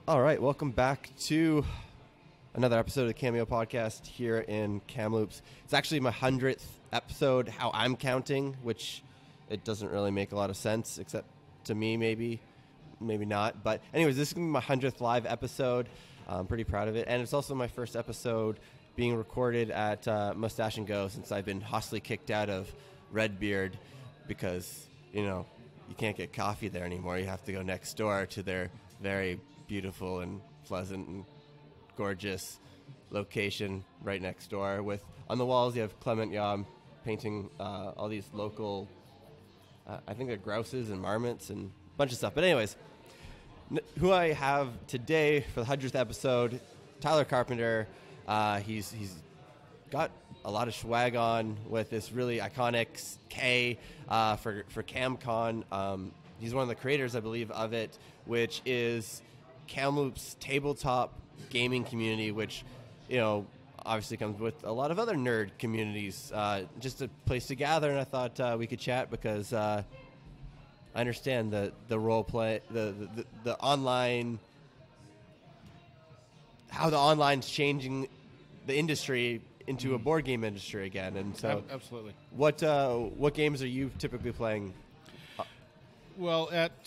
All right, welcome back to another episode of the Cameo podcast here in Kamloops. It's actually my 100th episode, how I'm counting, which it doesn't really make a lot of sense, except to me, maybe not. But anyways, this is going to be my 100th live episode. I'm pretty proud of it. And it's also my first episode being recorded at Mustache Go, since I've been hostily kicked out of Redbeard because, you can't get coffee there anymore. You have to go next door to their very beautiful and pleasant and gorgeous location right next door. With on the walls, you have Clement Yam painting all these local, I think they're grouses and marmots and a bunch of stuff. But anyways, who I have today for the 100th episode, Tyler Carpentier. He's got a lot of swag on with this really iconic K for KamCon. He's one of the creators, I believe, of it, which is Kamloops tabletop gaming community, which, obviously comes with a lot of other nerd communities. Just a place to gather, and I thought we could chat because I understand the role play, the online, how the online's changing the industry into a board game industry again. And so, absolutely. What games are you typically playing? Well, at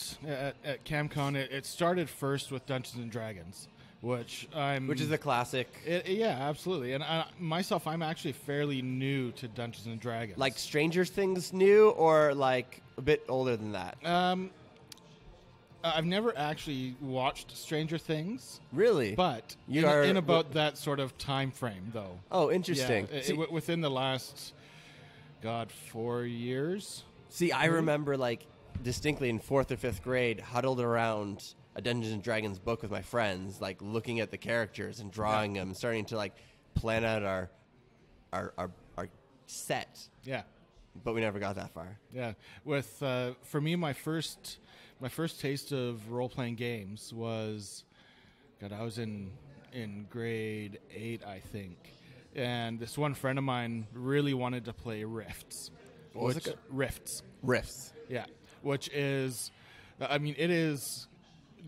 KamCon, it started first with Dungeons and Dragons, which is a classic. Yeah, absolutely. And I'm actually fairly new to Dungeons and Dragons. Like Stranger Things new, or like a bit older than that? I've never actually watched Stranger Things. Really? But in about that sort of time frame, though. Oh, interesting. Yeah, within the last, 4 years. See, I remember distinctly in 4th or 5th grade, huddled around a Dungeons and Dragons book with my friends, looking at the characters and drawing them, and starting to plan out our set. Yeah. But we never got that far. Yeah. With for me, my first taste of role-playing games was, I was in grade 8, I think. And this one friend of mine really wanted to play Rifts. What was it? Rifts. Rifts. Yeah. Which is, it is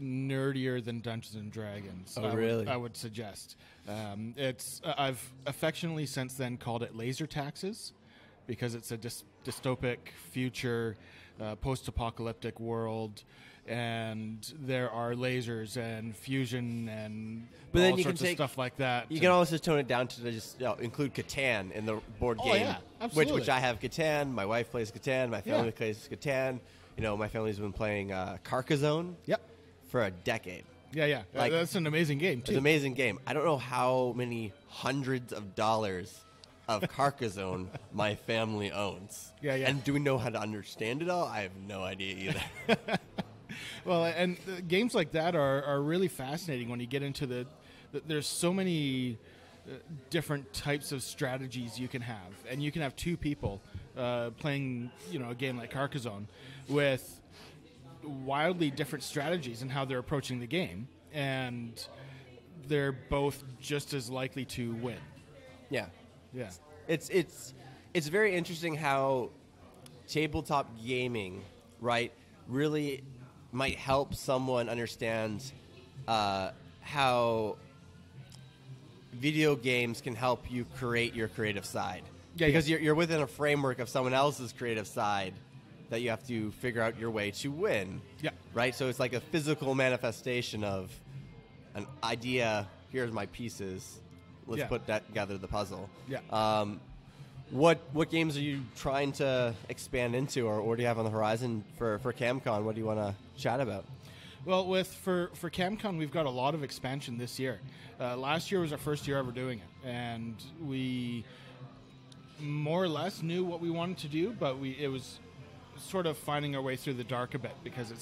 nerdier than Dungeons and Dragons. Oh, really? I would suggest. I've affectionately since then called it laser taxes, because it's a dystopic future, post-apocalyptic world, and there are lasers and fusion and all sorts of stuff like that. You can also tone it down to just include Catan in the board game. Oh, yeah, absolutely. Which I have Catan. My wife plays Catan. My family plays Catan. My family's been playing Carcassonne for a decade. Yeah. That's an amazing game, too. It's an amazing game. I don't know how many hundreds of dollars of Carcassonne my family owns. Yeah. And do we know how to understand it all? I have no idea either. Well, and games like that are really fascinating when you get into there's so many different types of strategies you can have. And you can have two people playing, a game like Carcassonne with wildly different strategies in how they're approaching the game. And they're both just as likely to win. Yeah. Yeah. It's very interesting how tabletop gaming, right, really might help someone understand how video games can help you create your creative side. Yeah, because you're within a framework of someone else's creative side that you have to figure out your way to win. Yeah. Right? So it's like a physical manifestation of an idea. Here's my pieces. Let's put that together, the puzzle. Yeah. What games are you trying to expand into, or what do you have on the horizon for KamCon? What do you want to chat about? Well, for KamCon, we've got a lot of expansion this year. Last year was our first year ever doing it, and we more or less knew what we wanted to do, but it was sort of finding our way through the dark a bit, because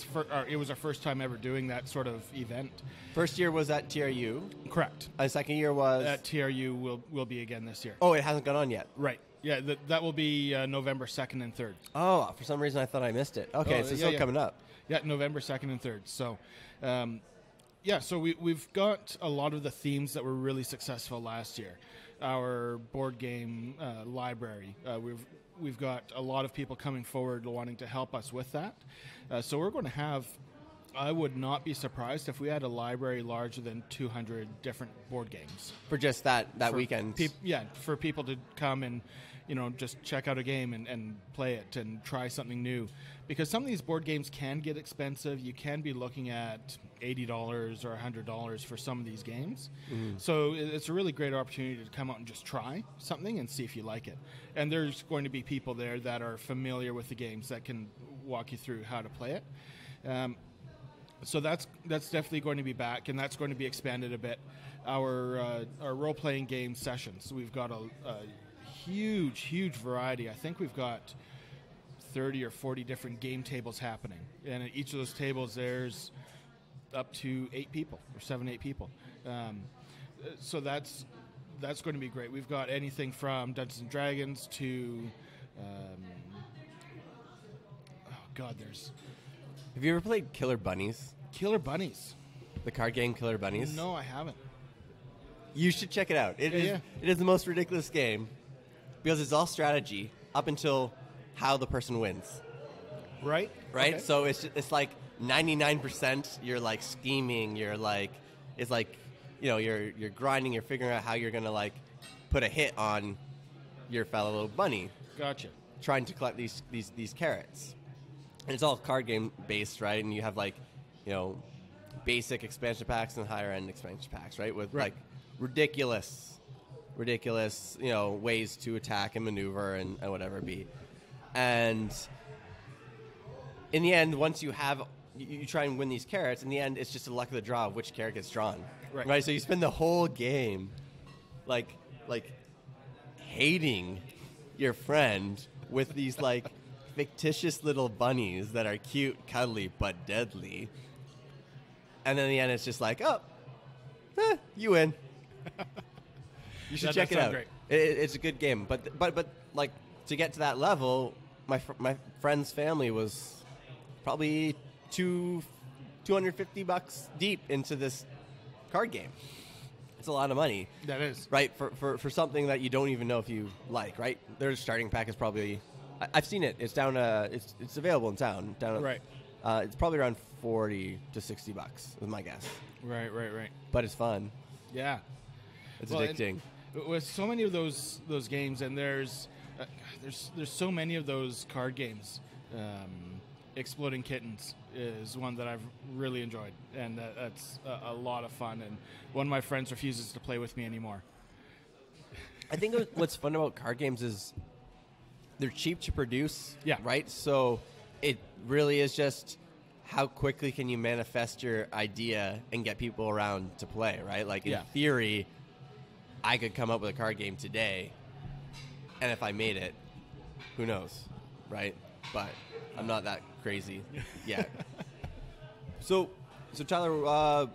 it was our first time ever doing that sort of event. First year was at TRU? Correct. Second year was? At TRU will be again this year. Oh, it hasn't gone on yet? Right. Yeah, that will be November 2nd and 3rd. Oh, for some reason I thought I missed it. Okay, so it's still coming up. Yeah, November 2nd and 3rd. So, so we've got a lot of the themes that were really successful last year. Our board game library, we've got a lot of people coming forward wanting to help us with that. So we're going to have I would not be surprised if we had a library larger than 200 different board games. For just that weekend? For people to come and, just check out a game and play it and try something new. Because some of these board games can get expensive. You can be looking at $80 or $100 for some of these games. Mm-hmm. So it's a really great opportunity to come out and just try something and see if you like it. And there's going to be people there that are familiar with the games that can walk you through how to play it. So that's definitely going to be back, and that's going to be expanded a bit. Our role-playing game sessions, we've got a huge variety. I think we've got 30 or 40 different game tables happening, and at each of those tables there's up to 8 people or 7-8 people. So that's going to be great. We've got anything from Dungeons and Dragons to there's. Have you ever played Killer Bunnies? Killer Bunnies. The card game Killer Bunnies? No, I haven't. You should check it out. It is the most ridiculous game because it's all strategy up until how the person wins. Right? Right? Okay. So it's like 99% you're like scheming, you're grinding, you're figuring out how you're going to like put a hit on your fellow little bunny. Gotcha. Trying to collect these carrots. And it's all card game based, right? And you have like, basic expansion packs and higher end expansion packs, right? With like ridiculous, ways to attack and maneuver and whatever it be. And in the end, once you try and win these carrots, in the end, it's just a luck of the draw of which carrot gets drawn. Right? So you spend the whole game like hating your friend with these like fictitious little bunnies that are cute, cuddly, but deadly. And then in the end, it's just like, you win. You should check it out. Great. It's a good game, but like to get to that level, my friend's family was probably $250 deep into this card game. It's a lot of money. That is right for something that you don't even know if you like. Right, their starting pack is probably. I've seen it. It's down. It's available in town. Right. It's probably around $40 to $60 is my guess. Right. But it's fun. Yeah. It's addicting. With so many of those games, and there's so many of those card games. Exploding Kittens is one that I've really enjoyed, and that's a lot of fun. And one of my friends refuses to play with me anymore. I think what's fun about card games is they're cheap to produce. Yeah. Right. So it really is just how quickly can you manifest your idea and get people around to play. Right. Like in theory, I could come up with a card game today, and if I made it, who knows, right? But I'm not that crazy yet. So Tyler,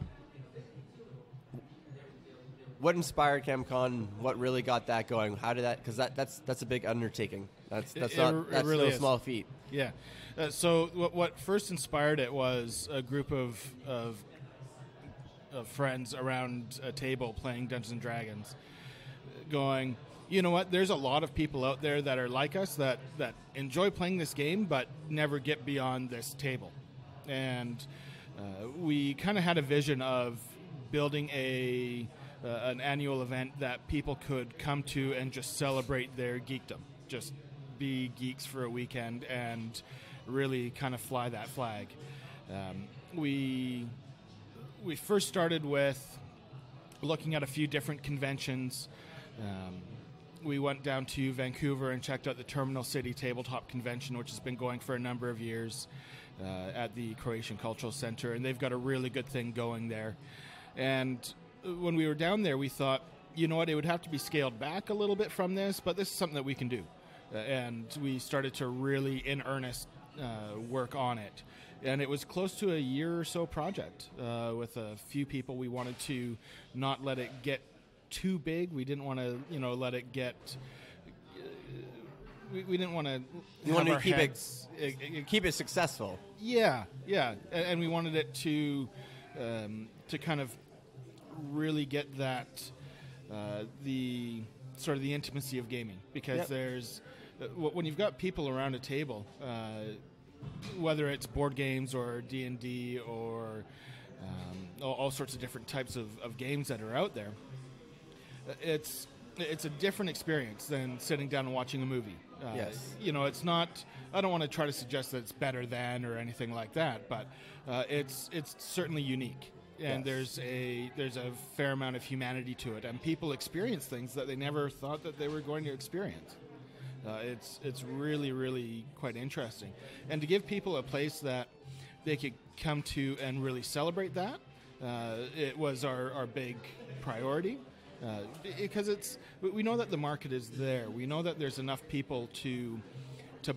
what inspired KamCon? What really got that going? How did that? Because that's a big undertaking. That's really no small feat. Yeah. So what first inspired it was a group of friends around a table playing Dungeons and Dragons, going, you know what? There's a lot of people out there that are like us that enjoy playing this game but never get beyond this table. And we kind of had a vision of building an annual event that people could come to and just celebrate their geekdom, just be geeks for a weekend and really kind of fly that flag. We first started with looking at a few different conventions. We went down to Vancouver and checked out the Terminal City Tabletop Convention, which has been going for a number of years at the Croatian Cultural Center, and they've got a really good thing going there. And when we were down there, we thought, you know what, it would have to be scaled back a little bit from this, but this is something that we can do. And we started to really, in earnest, work on it. And it was close to a year or so project with a few people. We wanted to not let it get too big. We didn't want to, let it get. We didn't want to. You want to keep it successful. Yeah, and we wanted it to kind of really get that the sort of the intimacy of gaming, because there's when you've got people around a table. whether it's board games or D&D or all sorts of different types of games that are out there, it's a different experience than sitting down and watching a movie. Yes. It's not. I don't want to try to suggest that it's better than or anything like that, but it's certainly unique, and Yes. there's a fair amount of humanity to it, and people experience things that they never thought that they were going to experience. It's really, really quite interesting, and to give people a place that they could come to and really celebrate that, it was our big priority. Because we know that the market is there. We know that there's enough people to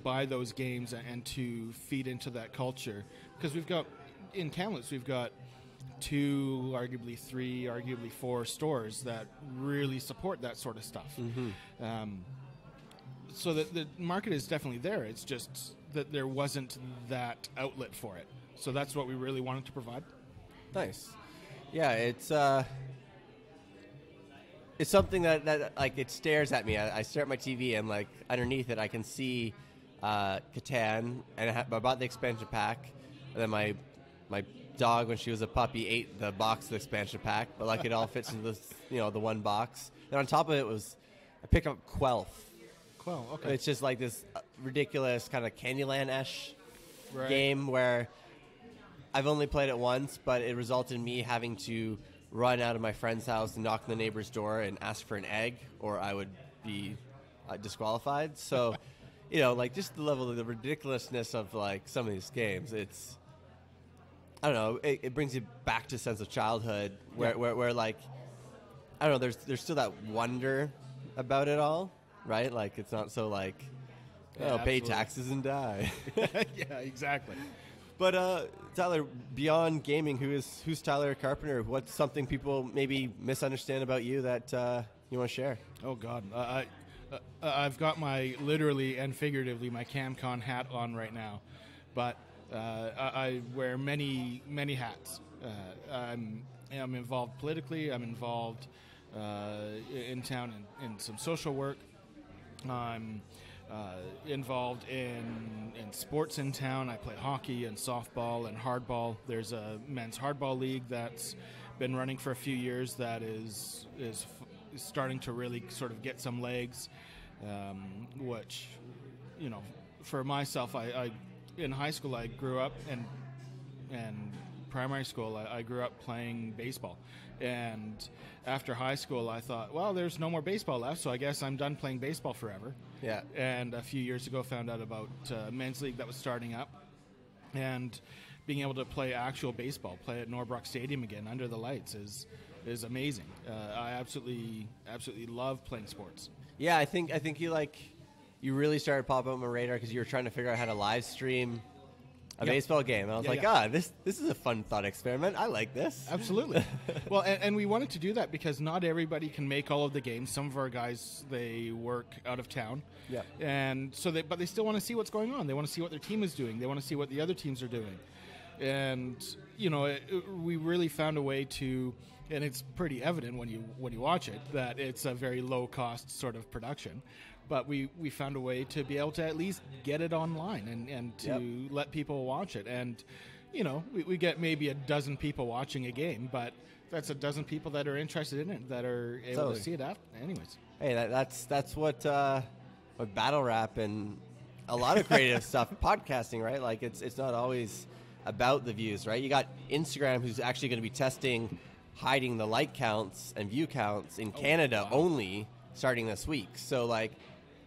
buy those games and to feed into that culture. Because in Kamloops, we've got 2, arguably 3, arguably 4 stores that really support that sort of stuff. So that the market is definitely there. It's just that there wasn't that outlet for it. So that's what we really wanted to provide. Nice. Yeah, it's something that like it stares at me. I stare at my TV and like underneath it I can see Catan, and I bought the expansion pack, and then my dog when she was a puppy ate the box of the expansion pack, but like it all fits into this, the one box. And on top of it I picked up Quelf. Okay. It's just like this ridiculous kind of Candyland-esque game where I've only played it once, but it resulted in me having to run out of my friend's house and knock on the neighbor's door and ask for an egg, or I would be disqualified. So, like just the level of the ridiculousness of like some of these games, I don't know, it brings you back to a sense of childhood where like, I don't know, there's still that wonder about it all, right? Like it's not so like, pay taxes and die. Yeah, exactly. But Tyler, beyond gaming, who's Tyler Carpenter? What's something people maybe misunderstand about you that you want to share? Oh God, I've got my literally and figuratively my KamCon hat on right now, but I wear many hats. I'm involved politically. I'm involved in town in some social work. I'm involved in sports in town. I play hockey and softball and hardball. There's a men's hardball league that's been running for a few years that is starting to really sort of get some legs, which, for myself, I in high school I grew up and primary school I grew up playing baseball. And after high school, I thought, well, there's no more baseball left, so I guess I'm done playing baseball forever. Yeah. And a few years ago, found out about a men's league that was starting up, and being able to play actual baseball, play at Norbrook Stadium again under the lights is amazing. I absolutely love playing sports. Yeah, I think you really started popping up on my radar because you were trying to figure out how to live stream a baseball game. And I was this is a fun thought experiment. I like this. Absolutely. Well, and we wanted to do that because not everybody can make all of the games. Some of our guys, they work out of town. Yeah. And so but they still want to see what's going on. They want to see what their team is doing. They want to see what the other teams are doing. And, we really found a way to, and it's pretty evident when you watch it, that it's a very low cost sort of production. But we found a way to be able to at least get it online and to let people watch it. And, we get maybe a dozen people watching a game, but that's a dozen people that are interested in it, that are able to see it after. Anyways. Hey, that's what battle rap and a lot of creative stuff, podcasting, right? Like it's not always about the views, right? You got Instagram, who's actually going to be testing hiding the like counts and view counts in Canada only starting this week. So like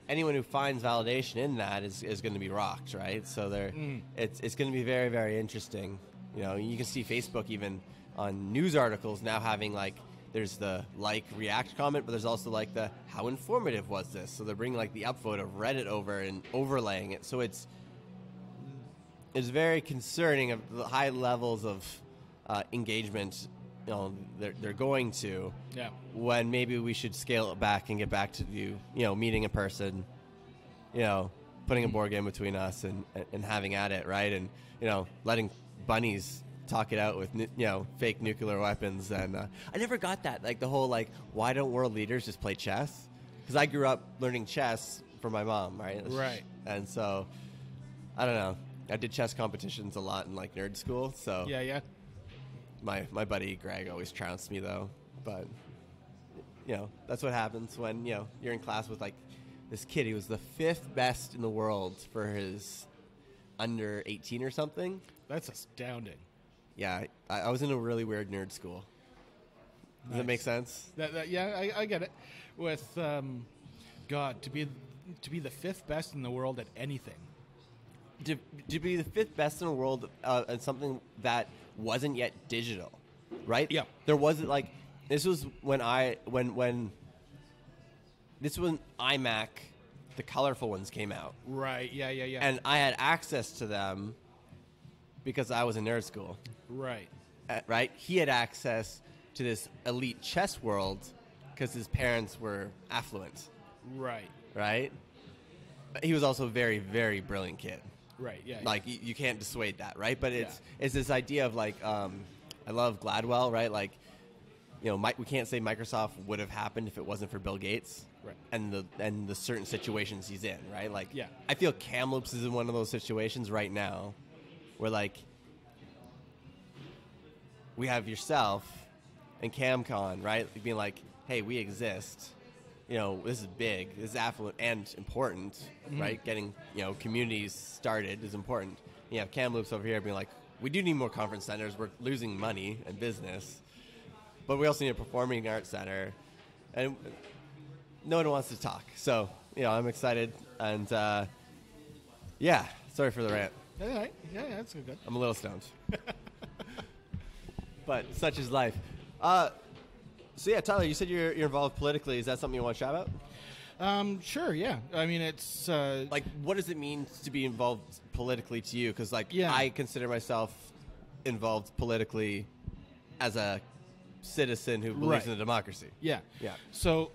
anyone who finds validation in that is going to be rocked, right? So it's going to be very, very interesting. You can see Facebook even on news articles now having like, there's the like react comment, but there's also like the how informative was this? So they're bringing like the upvote of Reddit over and overlaying it. So it's very concerning of the high levels of engagement they're going to, when maybe we should scale it back and get back to meeting in person, putting a board game between us and having at it, right? And letting bunnies talk it out with fake nuclear weapons. And I never got that, like the whole like, why don't world leaders just play chess? Because I grew up learning chess from my mom, right? Right. And so I don't know. I did chess competitions a lot in like nerd school, so Yeah. my buddy Greg always trounced me though. But that's what happens when you're in class with like this kid. He was the 5th best in the world for his under 18 or something. That's astounding. Yeah, I was in a really weird nerd school. Does that make sense? Yeah, I get it. With God, to be the 5th best in the world at anything. To be the 5th best in the world at something that wasn't yet digital, right? Yeah. There wasn't like this was when this was when iMac, the colorful ones came out. Right. Yeah. And I had access to them because I was in nerd school. Right. Right. He had access to this elite chess world because his parents were affluent. Right. Right. He was also a very, very brilliant kid. Right. Yeah. Like you can't dissuade that, right? But it's this idea of like I love Gladwell, right? Like we can't say Microsoft would have happened if it wasn't for Bill Gates, right? And the certain situations he's in, right? Like yeah. I feel Kamloops is in one of those situations right now, where like we have yourself and KamCon, right? Being like, hey, we exist. This is big, this is affluent and important, right? Getting, communities started is important. You have Kamloops over here being like, we do need more conference centers. We're losing money and business, but we also need a performing arts center. And no one wants to talk. So, I'm excited. And, sorry for the rant. Yeah, that's good. I'm a little stoned. But such is life. So yeah, Tyler, you said you're involved politically. Is that something you want to shout out? Sure. Yeah. I mean, it's like, what does it mean to be involved politically to you? Because I consider myself involved politically as a citizen who believes in a democracy. Yeah. So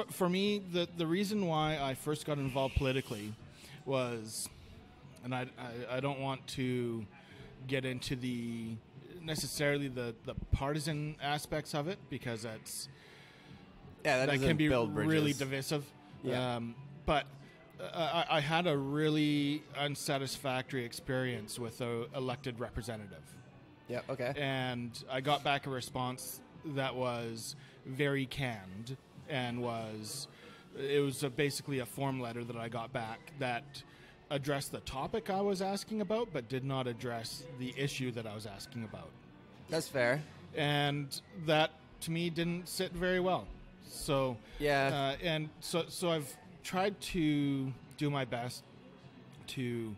for me, the reason why I first got involved politically was, and I don't want to get into necessarily the partisan aspects of it, because that can be really divisive. Yeah. But I had a really unsatisfactory experience with an elected representative. Yeah. Okay. And I got back a response that was very canned, and it was basically a form letter that I got back that addressed the topic I was asking about, but did not address the issue that I was asking about. That's fair. And that, to me, didn't sit very well. So yeah, and so I've tried to do my best to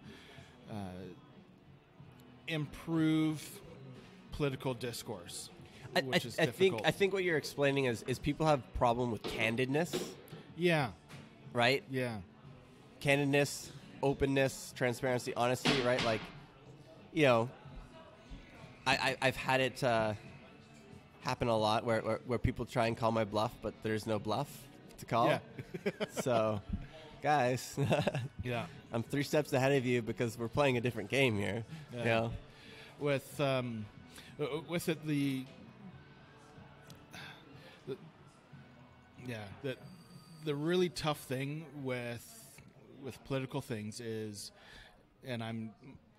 improve political discourse, which is difficult. I think what you're explaining is people have problem with candidness. Yeah. Right. Yeah. Candidness, openness, transparency, honesty, right? Like, I've had it happen a lot where people try and call my bluff, but there's no bluff to call. Yeah. So, guys, yeah, I'm 3 steps ahead of you because we're playing a different game here. Yeah. With it the really tough thing with political things is, and I'm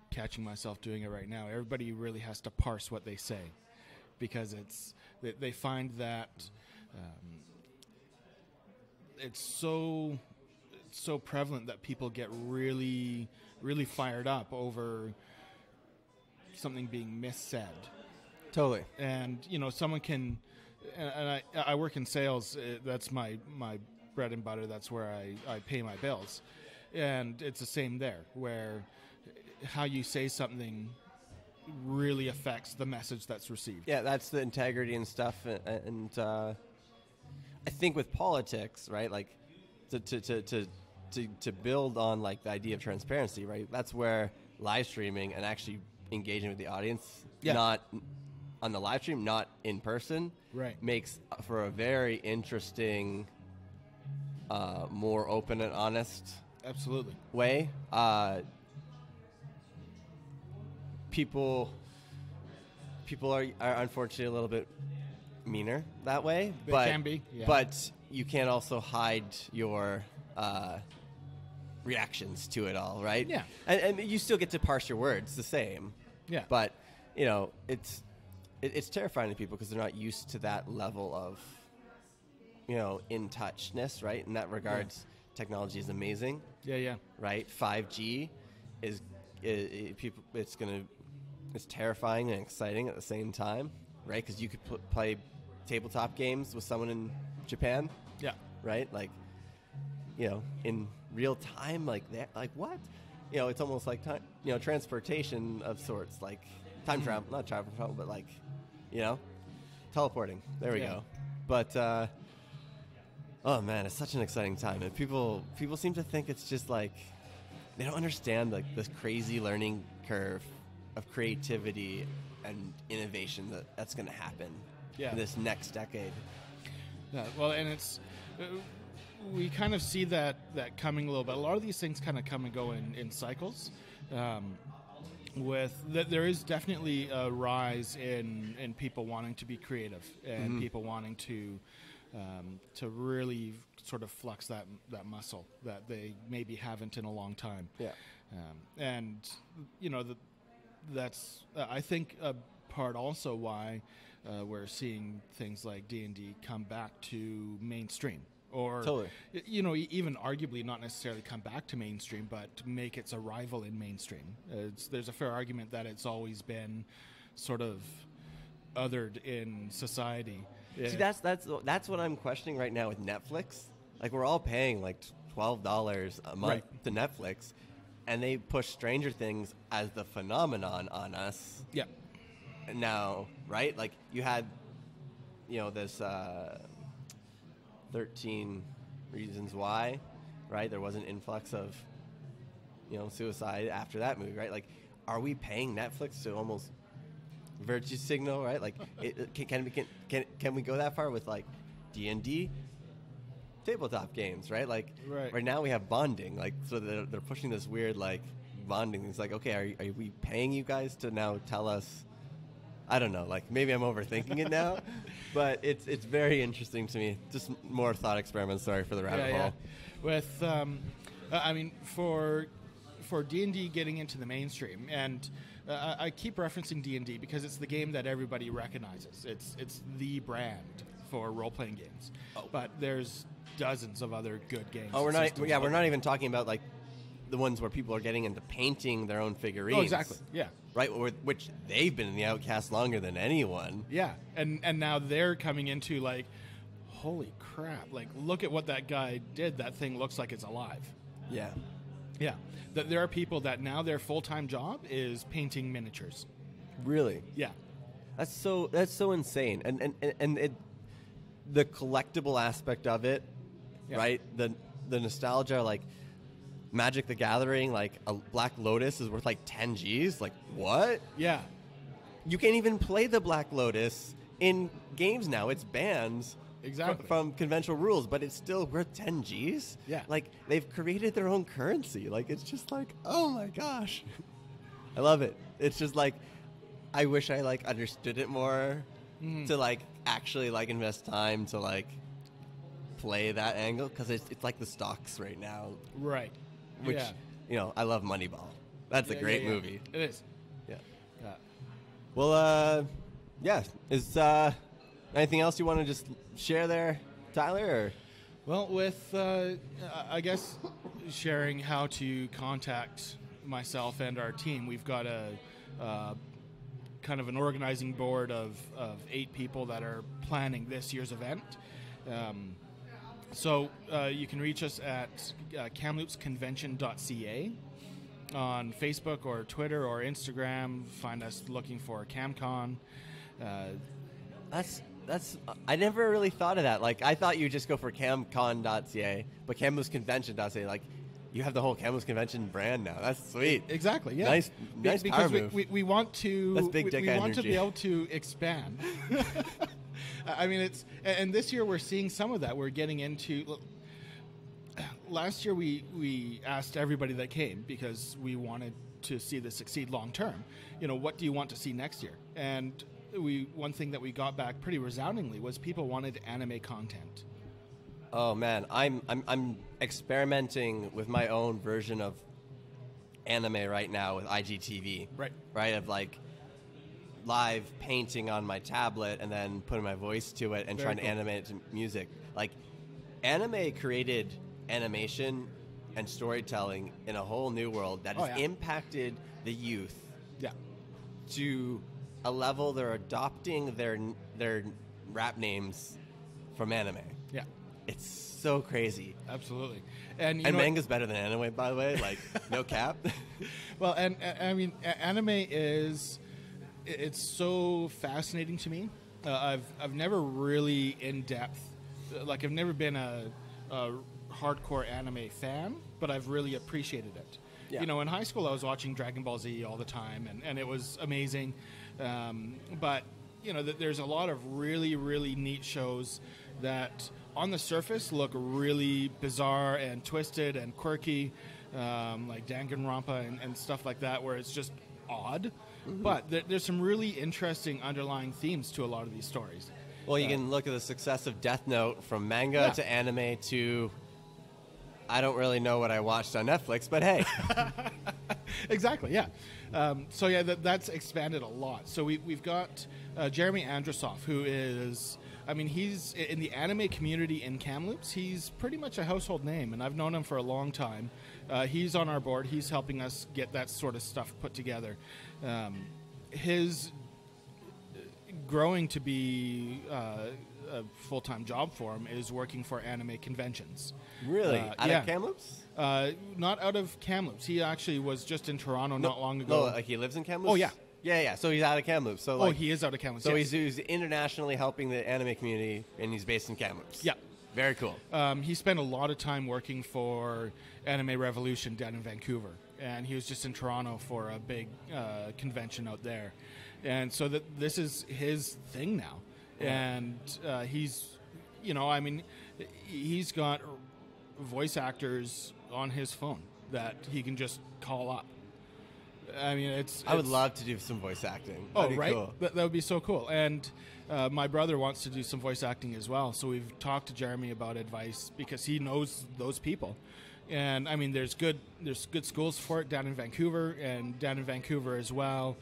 catching myself doing it right now, everybody really has to parse what they say, because they find that it's so prevalent that people get really, really fired up over something being missaid. Totally. And someone can, and I work in sales. That's my bread and butter. That's where I pay my bills, and it's the same there, where how you say something really affects the message that's received. Yeah, that's the integrity and stuff. And I think with politics, right, like to build on like the idea of transparency, right, that's where live streaming and actually engaging with the audience, not on the live stream, not in person, right, makes for a very interesting, more open and honest way. People are unfortunately a little bit meaner that way. They can be, yeah. But you can't also hide your reactions to it all, right? Yeah. And you still get to parse your words the same. Yeah. But, it's terrifying to people because they're not used to that level of, in touchness, right? In that regards, technology is amazing. Yeah. Right? 5G is it's terrifying and exciting at the same time, right? Because you could play tabletop games with someone in Japan. Yeah. Right? Like, in real time, like that, like what? It's almost like time, transportation of sorts, like time travel, not travel, but like, teleporting. There we go. But, oh man, it's such an exciting time. And people seem to think it's just like, they don't understand like this crazy learning curve of creativity and innovation that's going to happen in this next decade. Yeah, well, and it's we kind of see that coming a little bit. A lot of these things kind of come and go in cycles. There is definitely a rise in people wanting to be creative and people wanting to really sort of flex that muscle that they maybe haven't in a long time. Yeah, and that's I think a part also why we're seeing things like D&D come back to mainstream. Or, totally. Even arguably not necessarily come back to mainstream, but make its arrival in mainstream. There's a fair argument that it's always been sort of othered in society. Yeah. See, that's what I'm questioning right now with Netflix. Like, we're all paying like $12 a month to Netflix, and they push Stranger Things as the phenomenon on us. Yeah. Now, right? Like, you had, this 13 Reasons Why, right? There was an influx of, suicide after that movie, right? Like, are we paying Netflix to almost virtue signal, right? Like, can we go that far with like D&D tabletop games, right? Like, right now we have bonding, like, so they're pushing this weird like bonding. It's like, okay, are we paying you guys to now tell us? I don't know. Like, maybe I'm overthinking it now, but it's very interesting to me. Just more thought experiments. Sorry for the rabbit hole. With, I mean, for D&D getting into the mainstream, and I keep referencing D&D because it's the game that everybody recognizes. It's the brand for role-playing games. But there's dozens of other good games. We're not even talking about like the ones where people are getting into painting their own figurines. Oh, exactly. Yeah. Right, which they've been in the Outcast longer than anyone. Yeah, and now they're coming into like, holy crap! Like, look at what that guy did. That thing looks like it's alive. Yeah. Yeah. There are people that now their full-time job is painting miniatures. Really? Yeah. That's so insane, and the collectible aspect of it, right? The nostalgia, like Magic the Gathering, like a Black Lotus is worth like 10 G's. Like, what? Yeah. You can't even play the Black Lotus in games now. It's banned from conventional rules, but it's still worth 10 G's. Yeah. Like, they've created their own currency. Like, it's just like, oh my gosh. I love it. It's just like, I wish I like understood it more to like actually like invest time to like play that angle, because it's like the stocks right now. Right. Which, I love Moneyball. That's a great movie. It is. Yeah. Well, is anything else you want to just share there, Tyler? Or? Well, with, I guess, sharing how to contact myself and our team, we've got a kind of an organizing board of 8 people that are planning this year's event. So you can reach us at kamloopsconvention.ca on Facebook or Twitter or Instagram. Find us looking for KamCon. That's I never really thought of that. Like, I thought you just go for kamcon.ca, but kamloopsconvention.ca, like, you have the whole Kamloops Convention brand now. That's sweet. Exactly. Yeah. Nice because power move. We want to. That's big dick we want to energy. be able to expand. I mean, and this year we're seeing some of that. We're getting into. Last year we asked everybody that came, because we wanted to see this succeed long term. What do you want to see next year? And one thing that we got back pretty resoundingly was people wanted anime content. Oh man, I'm experimenting with my own version of anime right now with IGTV. Right, of like live painting on my tablet and then putting my voice to it and trying to animate it to music. Like, anime created animation and storytelling in a whole new world that has impacted the youth to a level they're adopting their rap names from anime. Yeah. It's so crazy. Absolutely. And manga's better than anime, by the way. Like, no cap. Well, and I mean, anime is... It's so fascinating to me. I've never really in depth, like I've never been a hardcore anime fan, but I've really appreciated it. Yeah. You know, in high school I was watching Dragon Ball Z all the time, and it was amazing. But you know, there's a lot of really, really neat shows that on the surface look really bizarre and twisted and quirky, like Danganronpa and stuff like that, where it's just odd. Mm-hmm. But there's some really interesting underlying themes to a lot of these stories. Well, you can look at the success of Death Note from manga to anime to... I don't really know what I watched on Netflix, but hey. Exactly, yeah. So, yeah, that's expanded a lot. So we've got Jeremy Androsoff, who is... I mean, he's in the anime community in Kamloops. He's pretty much a household name, and I've known him for a long time. He's on our board. He's helping us get that sort of stuff put together. His growing to be a full-time job for him is working for anime conventions. Really? Out of Kamloops? Not out of Kamloops. He actually was just in Toronto not long ago. No, like he lives in Kamloops? Oh, yeah. Yeah. So he's out of Kamloops. So like, he is out of Kamloops. So he's internationally helping the anime community, and he's based in Kamloops. Yeah. Very cool. He spent a lot of time working for Anime Revolution down in Vancouver, and he was just in Toronto for a big convention out there. And so this is his thing now. Yeah. And he's, you know, I mean, he's got voice actors on his phone that he can just call up. I mean, I would love to do some voice acting. Oh, right? Cool. That would be so cool. And my brother wants to do some voice acting as well. So we've talked to Jeremy about advice because he knows those people. And I mean, there's good schools for it down in Vancouver, and down in Vancouver as well.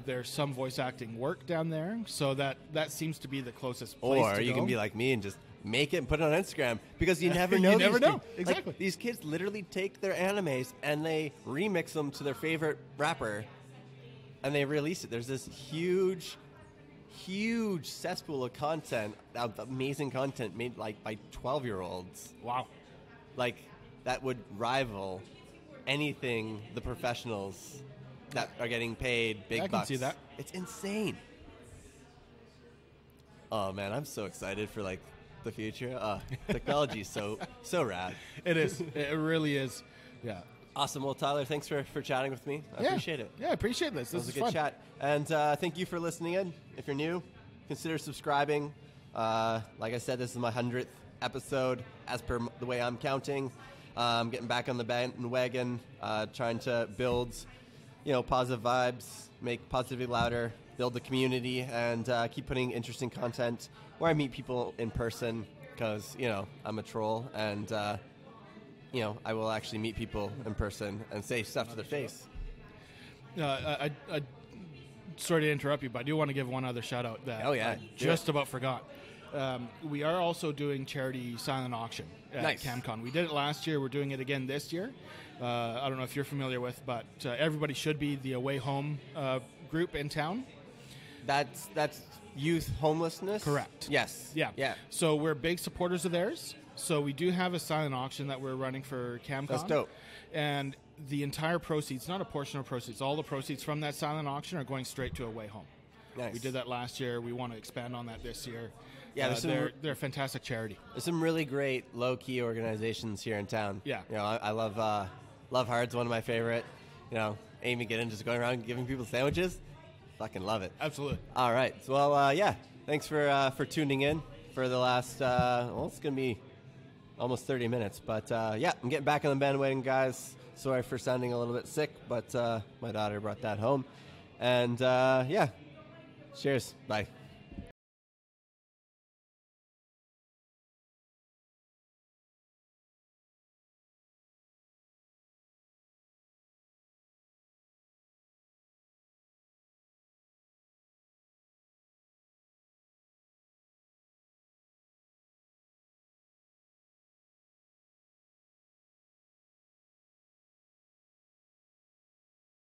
There's some voice acting work down there, so that seems to be the closest place to go. Or you can be like me and just make it and put it on Instagram, because you never know. You never know. Kids, exactly. Like, these kids literally take their animes and they remix them to their favorite rapper, and they release it. There's this huge cesspool of content, of amazing content made like by 12-year-olds. Wow. Like, that would rival anything the professionals that are getting paid big bucks. I can see that. It's insane. Oh man, I'm so excited for like the future. Technology is so rad. It is. It really is. Yeah. Awesome. Well, Tyler, thanks for chatting with me. I appreciate it. Yeah, I appreciate this. This was a good good chat. And thank you for listening in. If you're new, consider subscribing. Like I said, this is my 100th episode, as per the way I'm counting. I'm getting back on the bandwagon, trying to build, positive vibes, make positivity louder, build the community, and keep putting interesting content where I meet people in person, because, I'm a troll, and, I will actually meet people in person and say stuff to their face. I sorry to interrupt you, but I do want to give one other shout-out that I just about forgot. We are also doing charity silent auction at KamCon. We did it last year. We're doing it again this year. I don't know if you're familiar with, but everybody should be the Away Home group in town. That's youth homelessness? Correct. Yes. Yeah. So we're big supporters of theirs. So we do have a silent auction that we're running for KamCon. That's dope. And the entire proceeds, not a portion of proceeds, all the proceeds from that silent auction are going straight to Away Home. Nice. We did that last year. We want to expand on that this year. Yeah, they're a fantastic charity. There's some really great low-key organizations here in town. Yeah. I love Hard's one of my favorite. Amy Giddens just going around giving people sandwiches. Fucking love it. Absolutely. All right. Well, thanks for tuning in for the last, it's going to be almost 30 minutes. But, I'm getting back on the bandwagon, guys. Sorry for sounding a little bit sick, but my daughter brought that home. And, cheers. Bye.